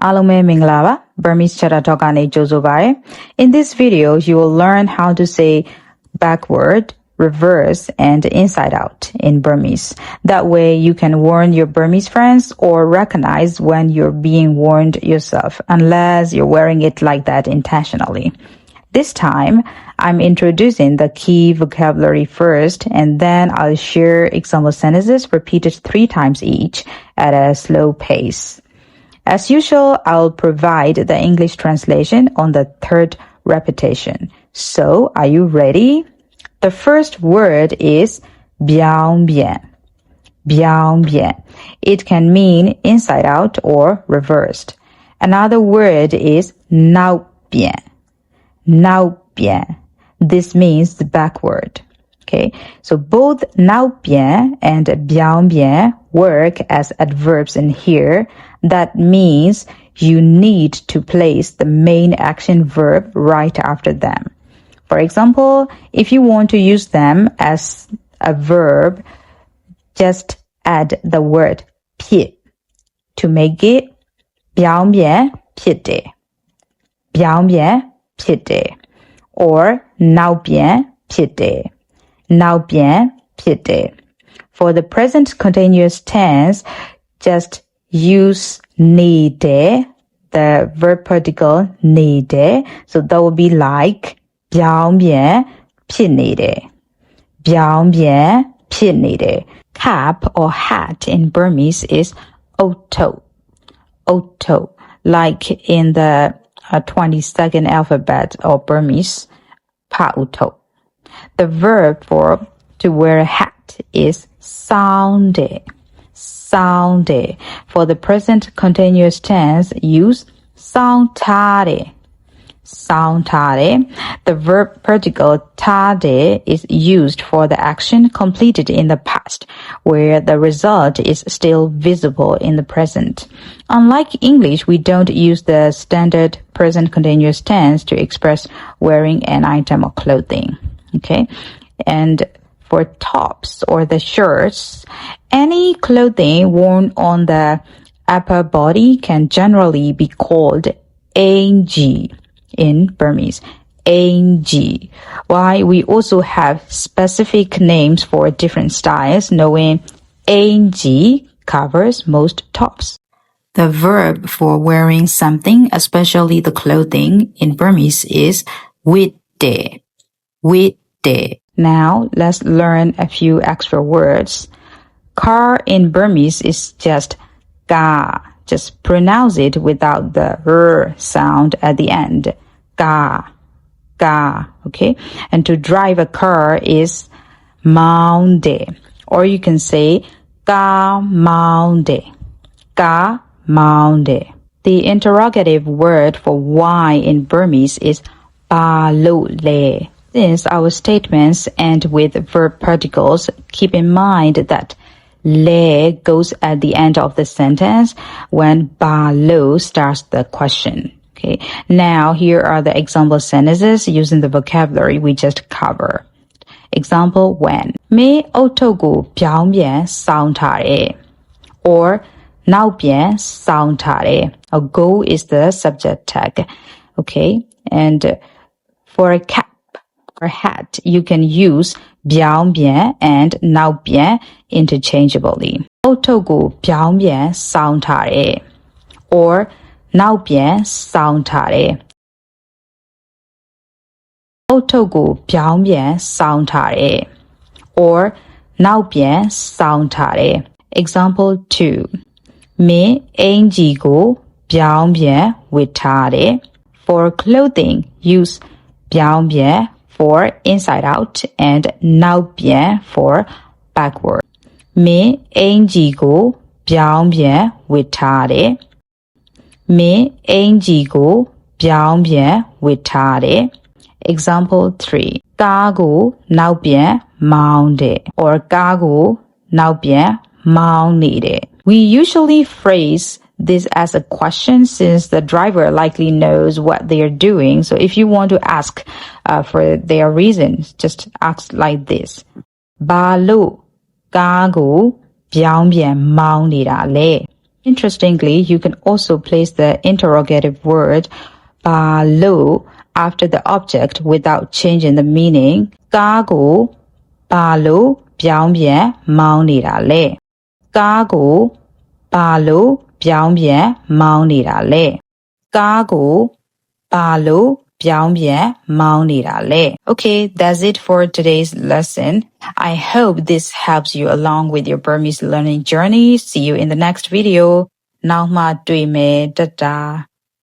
အားလုံးပဲမင်္ဂလာပါ Burmese Chatter Talk ကနေကြိုဆိုပါရစေ In this video, you will learn how to say backward, reverse, and inside out in Burmese. That way, you can warn your Burmese friends or recognize when you're being warned yourself, unless you're wearing it like that intentionally. This time, I'm introducing the key vocabulary first, and then I'll share example sentences repeated 3 times each at a slow pace. As usual, I'll provide the English translation on the 3rd repetition. So, are you ready? The first word is 表面. 表面. It can mean inside out or reversed. Another word is 脑边. 脑边. This means the backward. Okay, so both 脑边 and 表面 work as adverbs in here. That means you need to place the main action verb right after them. For example, if you want to use them as a verb, just add the word ဖြစ် to make it 表面ဖြစ်တယ် 表面ဖြစ်တယ် or နောက်边ဖြစ်တယ် နောက်边ဖြစ်တယ် For the present continuous tense, just use နေတယ် the verb particle နေတယ် so that will be like 表面ဖြစ်နေတယ် 表面ဖြစ်နေတယ် Cap or hat in Burmese is otto. Otto, like in the 22nd alphabet of Burmese, pauto. The verb for to wear a hat is sounde. Sounde. For the present continuous tense, use soundtare. Soundtare. The verb particle tade is used for the action completed in the past, where the result is still visible in the present. Unlike English, we don't use the standard present continuous tense to express wearing an item of clothing. Okay? And for tops or the shirts, any clothing worn on the upper body can generally be called angi in Burmese. Angi. Why we also have specific names for different styles, knowing angi covers most tops. The verb for wearing something, especially the clothing in Burmese, is widde. Widde. Now, let's learn a few extra words. Car in Burmese is just ga. Just pronounce it without the r sound at the end. Ga. Ga. Okay? And to drive a car is maunde. Or you can say ga maunde. Ga maunde. The interrogative word for why in Burmese is ba lo le. Since our statements end with verb particles, keep in mind that le goes at the end of the sentence when ba lo starts the question. Okay. Now, here are the example sentences using the vocabulary we just covered. Example 1. မင်းအုတ်ထုတ်ကိုပြောင်းပြန်စောင်းထားတယ် or နောက်ပြန်စောင်းထားတယ် Go is the subject tag. Okay. And for a cap or hat, you can use ပြောင်းပြန် and နောက်ပြန် interchangeably. အုတ်ထုတ်ကိုပြောင်းပြန်စောင်းထားတယ် or နောက်ပြန်စောင်းထားတယ် အုတ်ထုတ်ကိုပြောင်းပြန်စောင်းထားတယ် or နောက်ပြန်စောင်းထားတယ် Example 2. မင်းအင်ဂျီကိုပြောင်းပြန်ဝတ်ထားတယ် For clothing, use ပြောင်းပြန် for inside out and နောက်ပြန် for backward. မင်းအင်ဂျီကိုပြောင်းပြန်ဝတ်ထားတယ် မင်းအင်ဂျီကိုပြောင်းပြန်ဝတ်ထားတယ် Example 3. ကားကိုနောက်ပြန်မောင်းတယ် or ကားကိုနောက်ပြန်မောင်းနေတယ် We usually phrase this as a question since the driver likely knows what they are doing. So if you want to ask for their reasons, just ask like this. ဘာလို့ကားကိုပြောင်းပြန်မောင်းနေတာလဲ Interestingly, you can also place the interrogative word ba lo after the object without changing the meaning. Ka ko ba lo pyaung pian maung nida le. Ka ko ba lo pyaung pian maung nida le. Ka ko ba lo pyaung pian maung nida le. Okay, that's it for today's lesson. I hope this helps you along with your Burmese learning journey. See you in the next video. Now ma tui me, ta-ta.